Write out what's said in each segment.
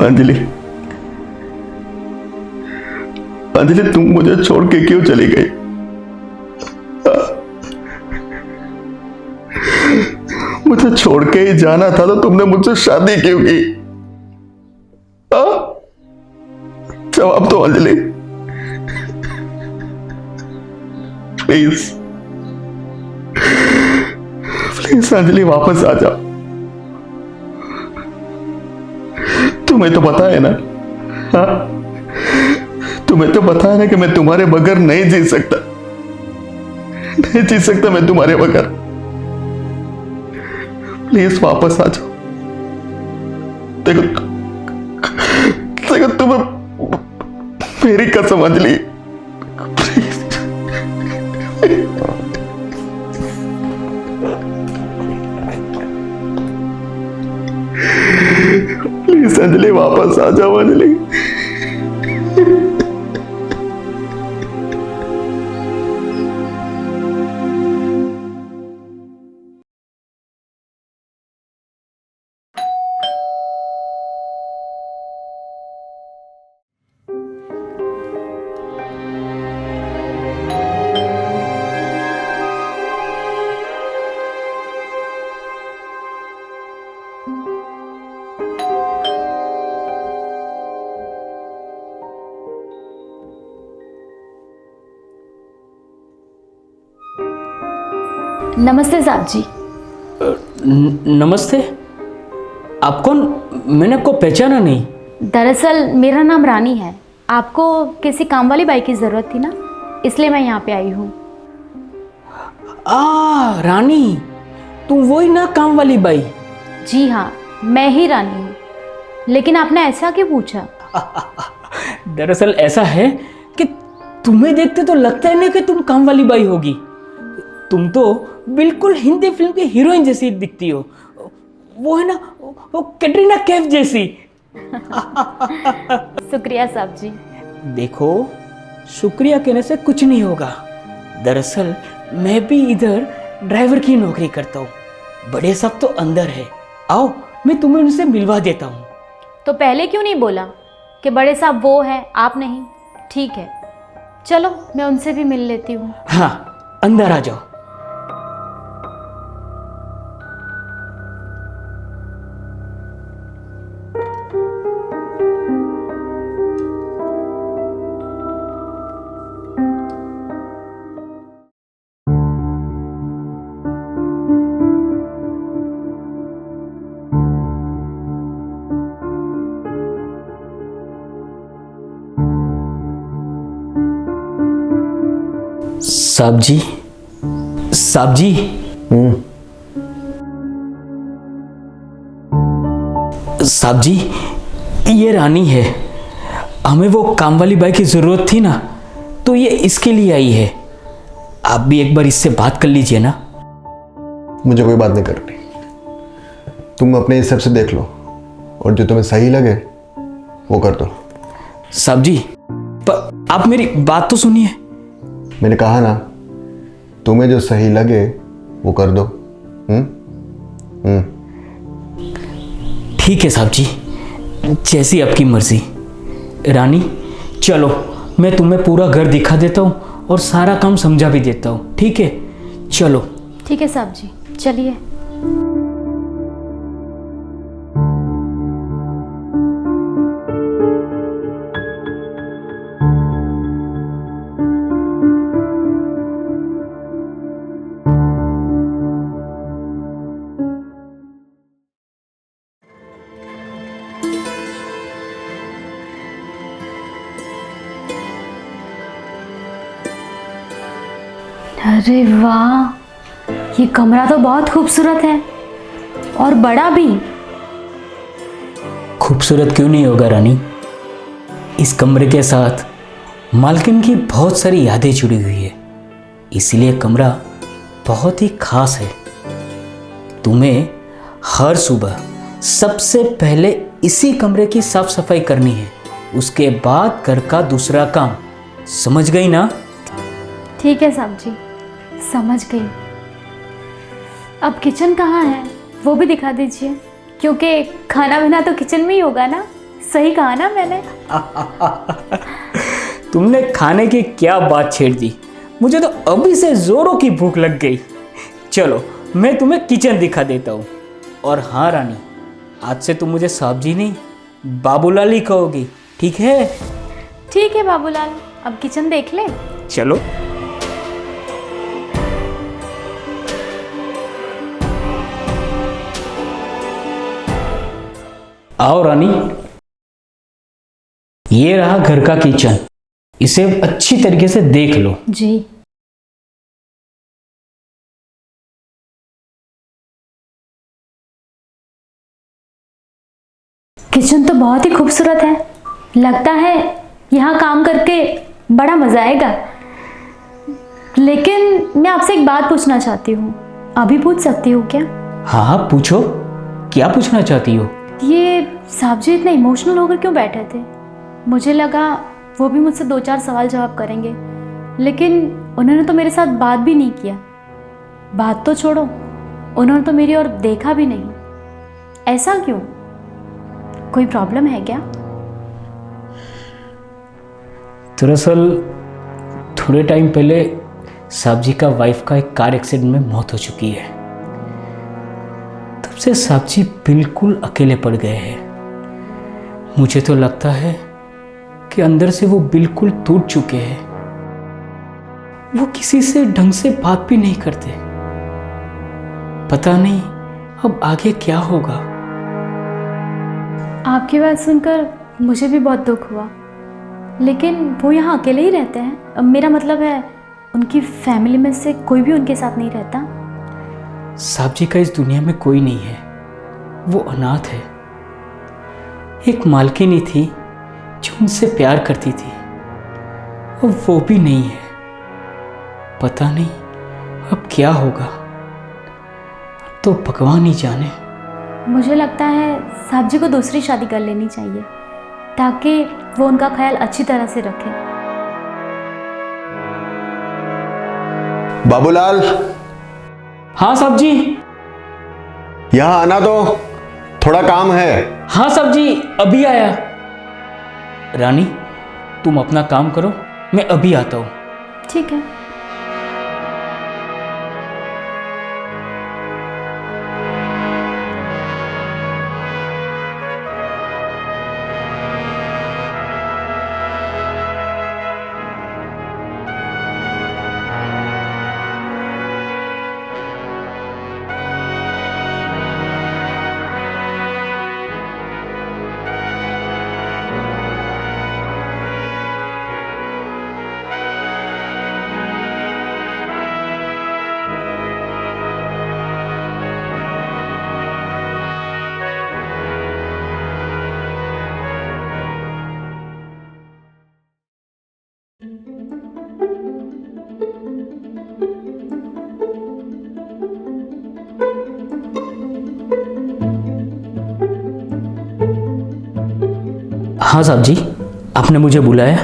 अंजलि, अंजलि तुम मुझे छोड़ के क्यों चली गई? मुझे छोड़ के ही जाना था तो तुमने मुझसे शादी क्यों की? जवाब दो अंजलि, प्लीज प्लीज अंजलि, वापस आ जाओ। तुम्हें तो पता है ना, तुम्हें तो पता है ना कि मैं तुम्हारे बगैर नहीं जी सकता, नहीं जी सकता मैं तुम्हारे बगैर। प्लीज वापस आ जाओ। देखो देखो, तुम्हें मेरी कसम अंजलि, प्लीज अंजलि वापस आ जाओ अंजलि। नमस्ते साहब जी। नमस्ते। आप कौन? मैंने आपको पहचाना नहीं। दरअसल मेरा नाम रानी है। आपको किसी काम वाली बाई की ज़रूरत थी ना, इसलिए मैं यहाँ पे आई हूँ। रानी, तुम वही ना काम वाली बाई? जी हाँ, मैं ही रानी हूँ। लेकिन आपने ऐसा क्यों पूछा? दरअसल ऐसा है कि तुम्हें देखते तो लगता है ना कि तुम काम वाली बाई होगी। तुम तो बिल्कुल हिंदी फिल्म की हीरोइन जैसी दिखती हो। वो है ना, वो कैटरीना कैफ जैसी। शुक्रिया साहब जी। देखो, शुक्रिया कहने से कुछ नहीं होगा। दरअसल मैं भी इधर ड्राइवर की नौकरी करता हूँ। बड़े साहब तो अंदर है, आओ मैं तुम्हें उनसे मिलवा देता हूँ। तो पहले क्यों नहीं बोला कि बड़े साहब वो है, आप नहीं? ठीक है, चलो मैं उनसे भी मिल लेती हूँ। हाँ, अंदर आ जाओ। साहब जी, साहब जी। साहब जी, ये रानी है। हमें वो काम वाली बाई की जरूरत थी ना, तो ये इसके लिए आई है। आप भी एक बार इससे बात कर लीजिए ना। मुझे कोई बात नहीं करनी, तुम अपने हिसाब से देख लो और जो तुम्हें सही लगे वो कर दो। साहब जी, पर आप मेरी बात तो सुनिए। मैंने कहा ना, तुम्हें जो सही लगे वो कर दो। ठीक है साहब जी, जैसी आपकी मर्जी। रानी चलो, मैं तुम्हें पूरा घर दिखा देता हूँ और सारा काम समझा भी देता हूँ। ठीक है, चलो। ठीक है साहब जी, चलिए। अरे वाह, ये कमरा तो बहुत खूबसूरत है और बड़ा भी। खूबसूरत क्यों नहीं होगा रानी? इस कमरे के साथ मालकिन की बहुत सारी यादें जुड़ी हुई है, इसलिए कमरा बहुत ही खास है। तुम्हें हर सुबह सबसे पहले इसी कमरे की साफ सफाई करनी है, उसके बाद घर का दूसरा काम। समझ गई ना? ठीक है साहब जी, समझ गई। अब किचन कहाँ है वो भी दिखा दीजिए, क्योंकि खाना बना तो किचन में ही होगा ना, सही कहा ना मैंने? तुमने खाने की क्या बात छेड़ दी, मुझे तो अभी से जोरों की भूख लग गई। चलो मैं तुम्हें किचन दिखा देता हूँ। और हाँ रानी, आज से तुम मुझे साहब जी नहीं बाबूलाल ही कहोगी, ठीक है? ठीक है बाबूलाल, अब किचन देख ले। चलो। आओ रानी, ये रहा घर का किचन, इसे अच्छी तरीके से देख लो। जी। किचन तो बहुत ही खूबसूरत है, लगता है यहाँ काम करके बड़ा मजा आएगा। लेकिन मैं आपसे एक बात पूछना चाहती हूँ, अभी पूछ सकती हूँ क्या? हाँ हाँ पूछो, क्या पूछना चाहती हो? ये साहब जी इतने इमोशनल होकर क्यों बैठे थे? मुझे लगा वो भी मुझसे 2-4 सवाल जवाब करेंगे, लेकिन उन्होंने तो मेरे साथ बात भी नहीं किया। बात तो छोड़ो, उन्होंने तो मेरी ओर देखा भी नहीं। ऐसा क्यों? कोई प्रॉब्लम है क्या? दरअसल थोड़े टाइम पहले साहब जी का वाइफ का एक कार एक्सीडेंट में मौत हो चुकी है। तब से साहब जी बिल्कुल अकेले पड़ गए हैं। मुझे तो लगता है कि अंदर से वो बिल्कुल टूट चुके हैं। वो किसी से ढंग से बात भी नहीं करते। पता नहीं अब आगे क्या होगा। आपकी बात सुनकर मुझे भी बहुत दुख हुआ, लेकिन वो यहाँ अकेले ही रहते हैं? मेरा मतलब है उनकी फैमिली में से कोई भी उनके साथ नहीं रहता? साहब जी का इस दुनिया में कोई नहीं है, वो अनाथ है। एक मालकिनी थी जो उनसे प्यार करती थी, और वो भी नहीं है। पता नहीं अब क्या होगा, तो भगवान ही जाने। मुझे लगता है साहब जी को दूसरी शादी कर लेनी चाहिए, ताकि वो उनका ख्याल अच्छी तरह से रखें। बाबूलाल, हाँ साहब जी। यहाँ आना, तो थोड़ा काम है। हाँ साहब जी, अभी आया। रानी तुम अपना काम करो, मैं अभी आता हूँ। ठीक है। हाँ साहब जी, आपने मुझे बुलाया?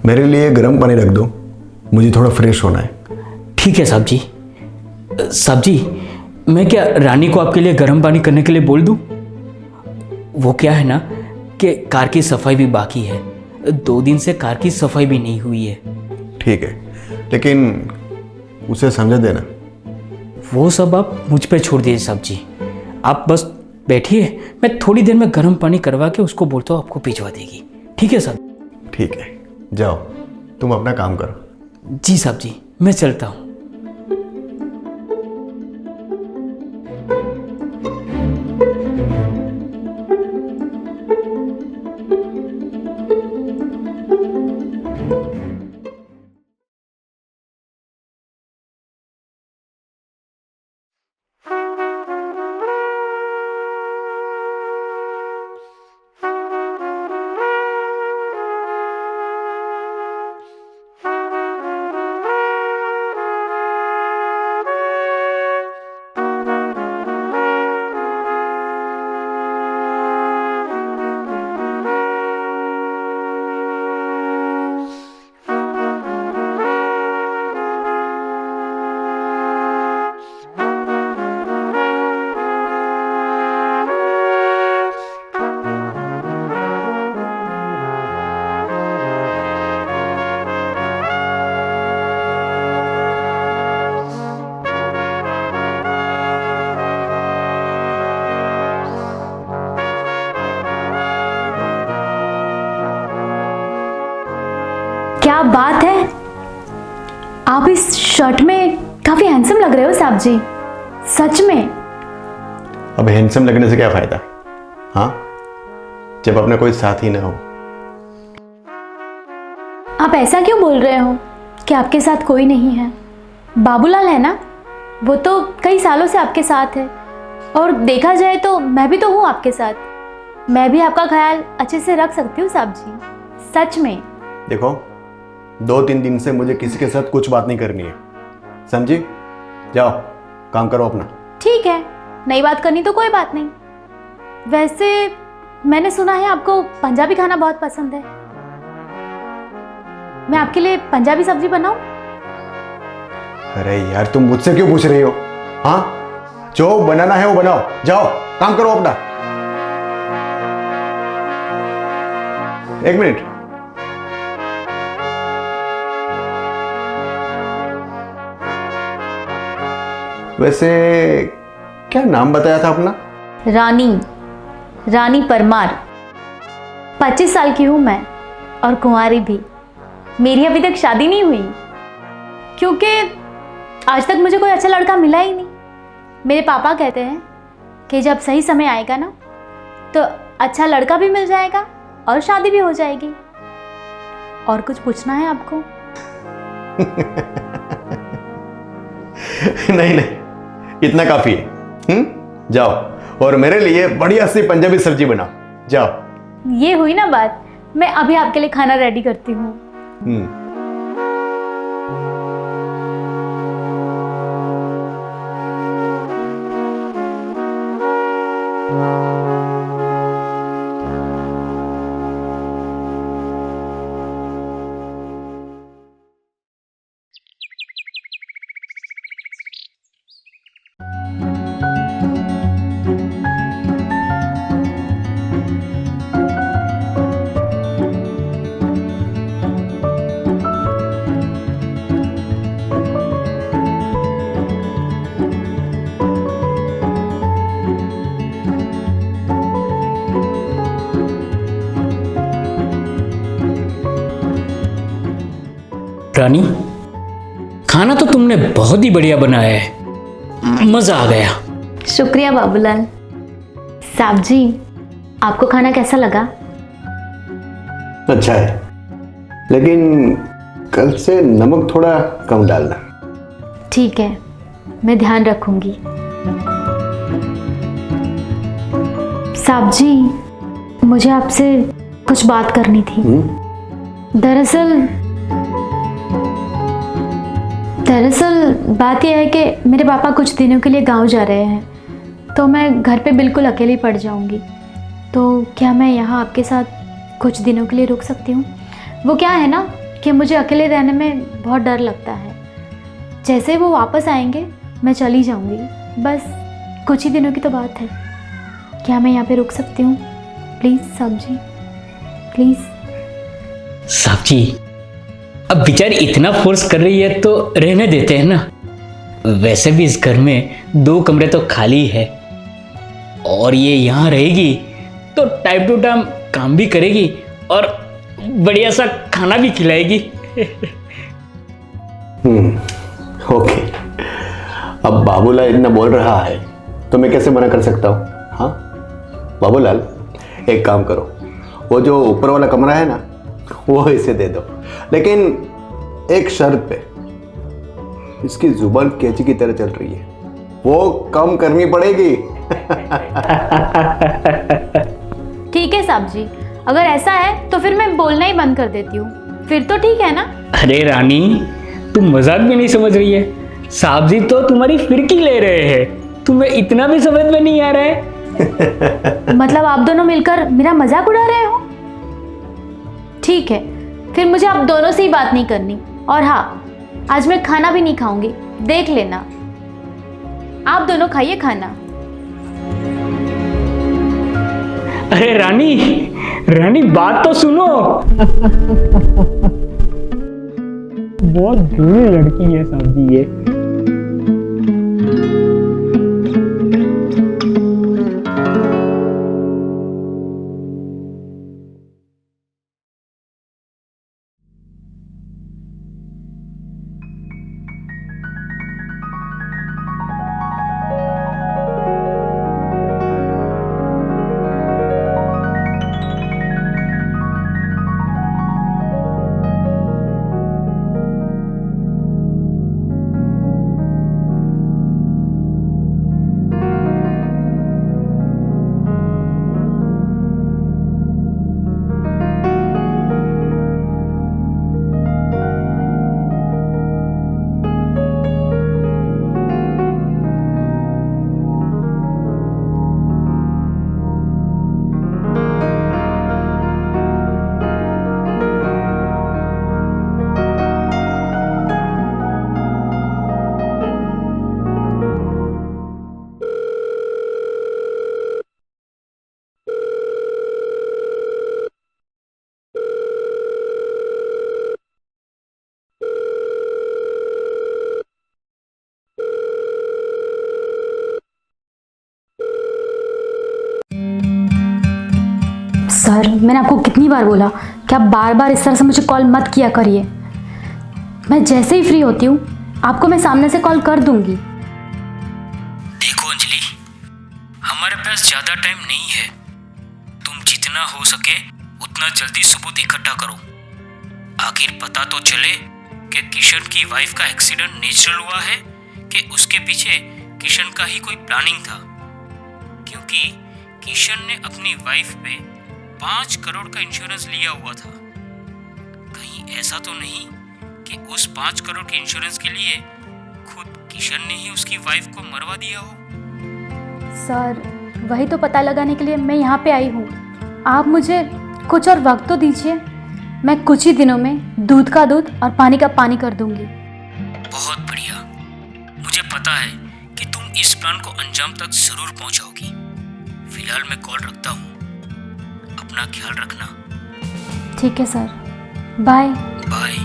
मेरे लिए गर्म पानी रख दो, मुझे थोड़ा फ्रेश होना है। ठीक है साहब जी। साहब जी, मैं क्या रानी को आपके लिए गर्म पानी करने के लिए बोल दूं? वो क्या है ना कि कार की सफाई भी बाकी है, 2 दिन से कार की सफाई भी नहीं हुई है। ठीक है, लेकिन उसे समझा देना। वो सब आप मुझ पे छोड़ दीजिए साहब जी, आप बस बैठिए, मैं थोड़ी देर में गर्म पानी करवा के उसको बोलता हूँ, आपको भिजवा देगी। ठीक है साहब? ठीक है, जाओ तुम अपना काम करो। जी साहब जी, मैं चलता हूँ। क्या बात है, आप इस शर्ट में काफी हैंडसम लग रहे हो साहब जी, सच में। अब हैंडसम लगने से क्या फायदा, हाँ, जब अपना कोई साथी ना हो। आप ऐसा क्यों बोल रहे हो कि आपके साथ कोई नहीं है? बाबूलाल है ना, वो तो कई सालों से आपके साथ है, और देखा जाए तो मैं भी तो हूँ आपके साथ। मैं भी आपका ख्याल अच्छे से रख सकती हूँ साहब जी, सच में। देखो, 2-3 दिन से मुझे किसी के साथ कुछ बात नहीं करनी है, समझी? जाओ काम करो अपना। ठीक है, नई बात करनी तो कोई बात नहीं। वैसे मैंने सुना है आपको पंजाबी खाना बहुत पसंद है। मैं आपके लिए पंजाबी सब्जी बनाऊं? अरे यार, तुम मुझसे क्यों पूछ रही हो? हाँ, जो बनाना है वो बनाओ, जाओ काम करो अपना। 1 मिनट, वैसे क्या नाम बताया था अपना? रानी परमार। 25 साल की हूं मैं, और कुंवारी भी। मेरी अभी तक शादी नहीं हुई, क्योंकि आज तक मुझे कोई अच्छा लड़का मिला ही नहीं। मेरे पापा कहते हैं कि जब सही समय आएगा ना, तो अच्छा लड़का भी मिल जाएगा और शादी भी हो जाएगी। और कुछ पूछना है आपको? नहीं नहीं, इतना काफी है। जाओ और मेरे लिए बढ़िया सी पंजाबी सब्जी बनाओ, जाओ। ये हुई ना बात, मैं अभी आपके लिए खाना रेडी करती हूँ। रानी, खाना तो तुमने बहुत ही बढ़िया बनाया है, मजा आ गया। शुक्रिया बाबूलाल। साहब जी, आपको खाना कैसा लगा? अच्छा है, लेकिन कल से नमक थोड़ा कम डालना। ठीक है, मैं ध्यान रखूंगी। साहब जी, मुझे आपसे कुछ बात करनी थी। दरअसल बात यह है कि मेरे पापा कुछ दिनों के लिए गांव जा रहे हैं, तो मैं घर पे बिल्कुल अकेली पड़ जाऊंगी। तो क्या मैं यहाँ आपके साथ कुछ दिनों के लिए रुक सकती हूँ? वो क्या है ना कि मुझे अकेले रहने में बहुत डर लगता है। जैसे वो वापस आएंगे मैं चली जाऊंगी, बस कुछ ही दिनों की तो बात है। क्या मैं यहाँ पे रुक सकती हूँ? प्लीज़ साहब जी, प्लीज़। साहब जी, अब बेचारी इतना फोर्स कर रही है तो रहने देते हैं ना। वैसे भी इस घर में 2 कमरे तो खाली है, और ये यहाँ रहेगी तो टाइम टू टाइम काम भी करेगी और बढ़िया सा खाना भी खिलाएगी। ओके, अब बाबूलाल इतना बोल रहा है तो मैं कैसे मना कर सकता हूँ? हाँ बाबूलाल, एक काम करो, वो जो ऊपर वाला कमरा है ना, वो इसे दे दो, लेकिन एक शर्त पे। इसकी जुबान कैंची की तरह चल रही है, वो कम करनी पड़ेगी। ठीक है साहब जी, अगर ऐसा है तो फिर मैं बोलना ही बंद कर देती हूँ। फिर तो ठीक है ना? अरे रानी, तुम मजाक भी नहीं समझ रही है। साहब जी तो तुम्हारी फिरकी ले रहे हैं, तुम्हें इतना भी समझ में नहीं आ रहा है? मतलब आप दोनों मिलकर मेरा मजाक उड़ा रहे हो? ठीक है, फिर मुझे आप दोनों से ही बात नहीं करनी। और हाँ, आज मैं खाना भी नहीं खाऊंगी, देख लेना। आप दोनों खाइए खाना। अरे रानी बात तो सुनो। बहुत बुरी लड़की है साहब जी ये। सर, मैंने आपको कितनी बार बोला कि आप बार बार इस तरह से मुझे कॉल मत किया करिए। मैं जैसे ही फ्री होती हूँ आपको मैं सामने से कॉल कर दूंगी। देखो अंजलि, हमारे पास ज़्यादा टाइम नहीं है। तुम जितना हो सके उतना जल्दी सबूत इकट्ठा करो। आखिर पता तो चले कि किशन की वाइफ का एक्सीडेंट नेचुरल हुआ है कि उसके पीछे किशन का ही कोई प्लानिंग था। क्योंकि किशन ने अपनी वाइफ पे 5 करोड़ का इंश्योरेंस लिया हुआ था। कहीं ऐसा तो नहीं कि उस 5 करोड़ के इंश्योरेंस के लिए खुद किशन ने ही उसकी वाइफ को मरवा दिया हो। सर, वही तो पता लगाने के लिए मैं यहाँ पे आई हूँ। आप मुझे कुछ और वक्त तो दीजिए, मैं कुछ ही दिनों में दूध का दूध और पानी का पानी कर दूंगी। बहुत बढ़िया। मुझे पता है कि तुम इस प्लान को अंजाम तक जरूर पहुंचाओगी। फिलहाल मैं कॉल रखता हूँ। अपना ख्याल रखना। ठीक है सर, बाय। बाय।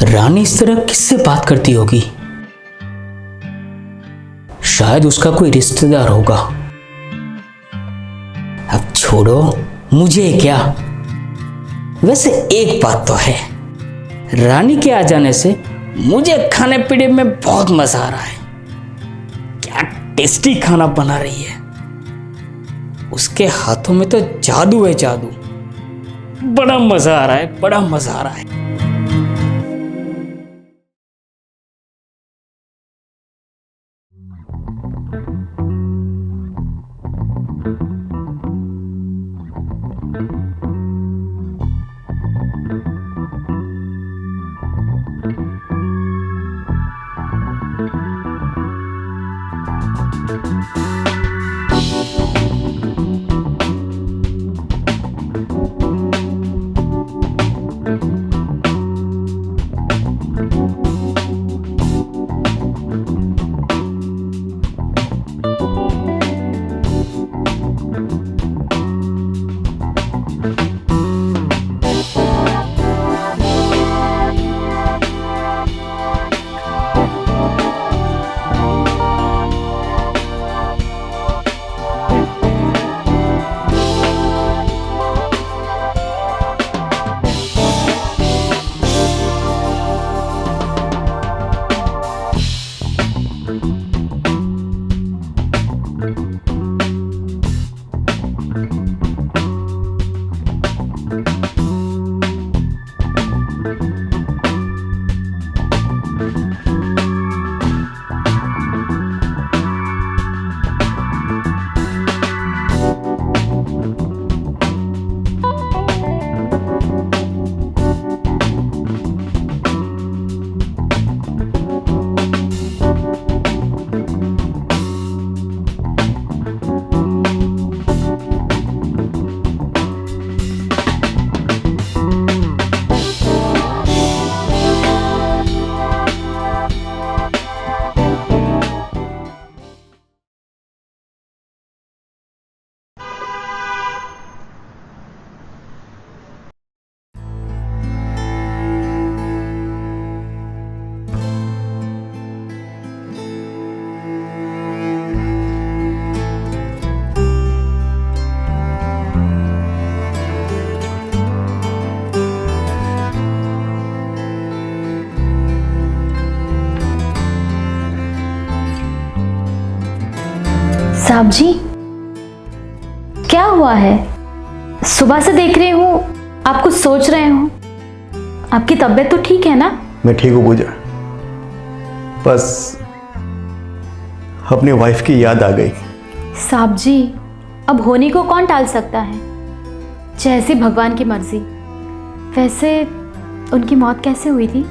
रानी इस तरह किससे बात करती होगी? शायद उसका कोई रिश्तेदार होगा। अब छोड़ो, मुझे क्या। वैसे एक बात तो है, रानी के आ जाने से मुझे खाने पीने में बहुत मजा आ रहा है। क्या टेस्टी खाना बना रही है। उसके हाथों में तो जादू है, जादू। बड़ा मजा आ रहा है, बड़ा मजा आ रहा है। साहब जी, क्या हुआ है? सुबह से देख रही हूँ आप कुछ सोच रहे हो। आपकी तबीयत तो ठीक है ना? मैं ठीक हूँ पूजा, बस अपनी वाइफ की याद आ गई। साहब जी, अब होने को कौन टाल सकता है, जैसी भगवान की मर्जी। वैसे उनकी मौत कैसे हुई थी?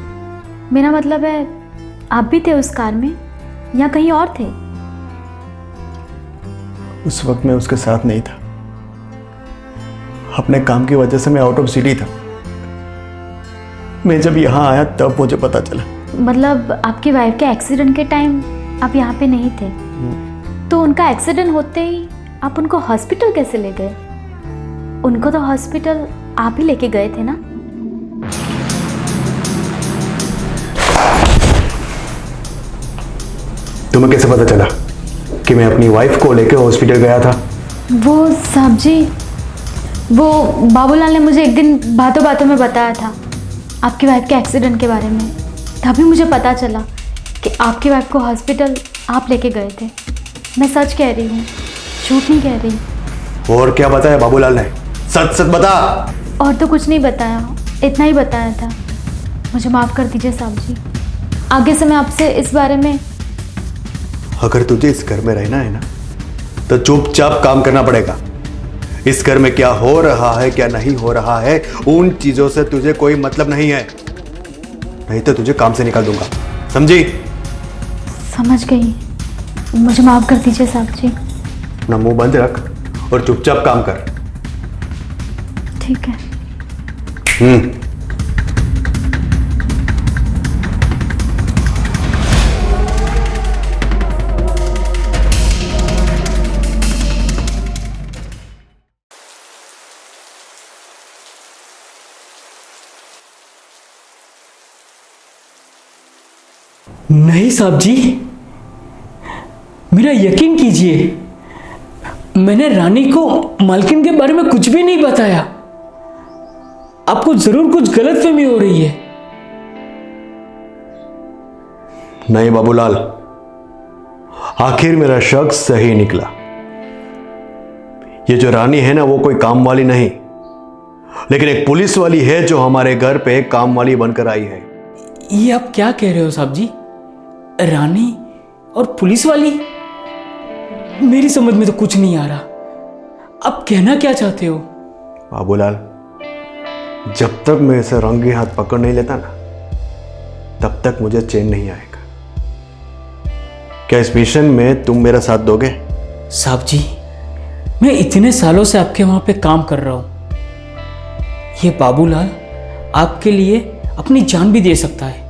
मेरा मतलब है, आप भी थे उस कार में या कहीं और थे? उस वक्त मैं उसके साथ नहीं था। अपने काम की वजह से मैं आउट ऑफ सिटी था। मैं जब यहाँ आया तब मुझे पता चला। मतलब आपकी वाइफ के एक्सीडेंट के टाइम आप यहाँ पे नहीं थे? तो उनका एक्सीडेंट होते ही आप उनको हॉस्पिटल कैसे ले गए? उनको तो हॉस्पिटल आप ही लेके गए थे ना? तुम्हें कैसे पता चला कि मैं अपनी वाइफ को लेकर हॉस्पिटल गया था? वो साहब जी, वो बाबूलाल ने मुझे एक दिन बातों बातों में बताया था आपकी वाइफ के एक्सीडेंट के बारे में। तभी मुझे पता चला कि आपकी वाइफ को हॉस्पिटल आप लेके गए थे। मैं सच कह रही हूँ, झूठ नहीं कह रही। और क्या बताया बाबूलाल ने? सच सच बता। और तो कुछ नहीं बताया, इतना ही बताया था। मुझे माफ़ कर दीजिए साहब जी, आगे से मैं आपसे इस बारे में। अगर तुझे इस घर में रहना है ना, तो चुपचाप काम करना पड़ेगा। इस घर में क्या हो रहा है क्या नहीं हो रहा है, उन चीजों से तुझे कोई मतलब नहीं है, नहीं तो तुझे काम से निकाल दूंगा, समझी? समझ गई, मुझे माफ़ कर दीजिए साहब जी। अपना मुंह बंद रख और चुपचाप काम कर। ठीक है। नहीं साहब जी, मेरा यकीन कीजिए, मैंने रानी को मालकिन के बारे में कुछ भी नहीं बताया। आपको जरूर कुछ गलतफहमी हो रही है। नहीं बाबूलाल, आखिर मेरा शक सही निकला। ये जो रानी है ना, वो कोई काम वाली नहीं, लेकिन एक पुलिस वाली है जो हमारे घर पे काम वाली बनकर आई है। ये आप क्या कह रहे हो साहब जी? रानी और पुलिस वाली? मेरी समझ में तो कुछ नहीं आ रहा। आप कहना क्या चाहते हो? बाबूलाल, जब तक मैं इसे रंगे हाथ पकड़ नहीं लेता ना, तब तक मुझे चैन नहीं आएगा। क्या इस मिशन में तुम मेरा साथ दोगे? साहब जी, मैं इतने सालों से आपके वहां पे काम कर रहा हूं। ये बाबूलाल आपके लिए अपनी जान भी दे सकता है।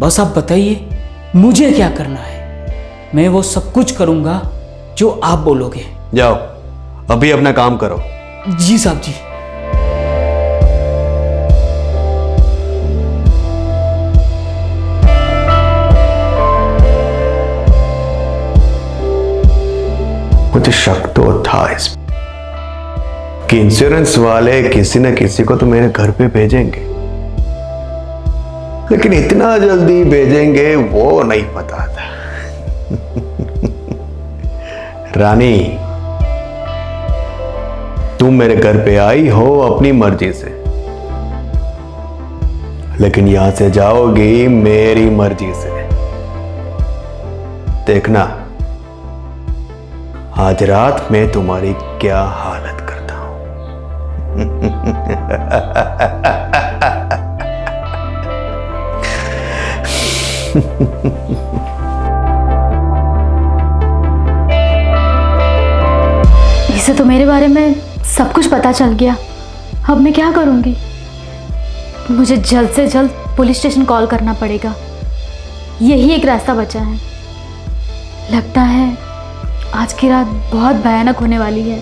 बस आप बताइए मुझे क्या करना है, मैं वो सब कुछ करूंगा जो आप बोलोगे। जाओ, अभी अपना काम करो। जी साहब जी। मुझे शक तो था इस कि इंश्योरेंस वाले किसी न किसी को तो मेरे घर पे भेजेंगे, लेकिन इतना जल्दी भेजेंगे वो नहीं पता था। रानी, तुम मेरे घर पे आई हो अपनी मर्जी से, लेकिन यहां से जाओगी मेरी मर्जी से। देखना आज रात में तुम्हारी क्या हालत करता हूं। इसे तो मेरे बारे में सब कुछ पता चल गया। अब मैं क्या करूंगी? मुझे जल्द से जल्द पुलिस स्टेशन कॉल करना पड़ेगा। यही एक रास्ता बचा है। लगता है आज की रात बहुत भयानक होने वाली है।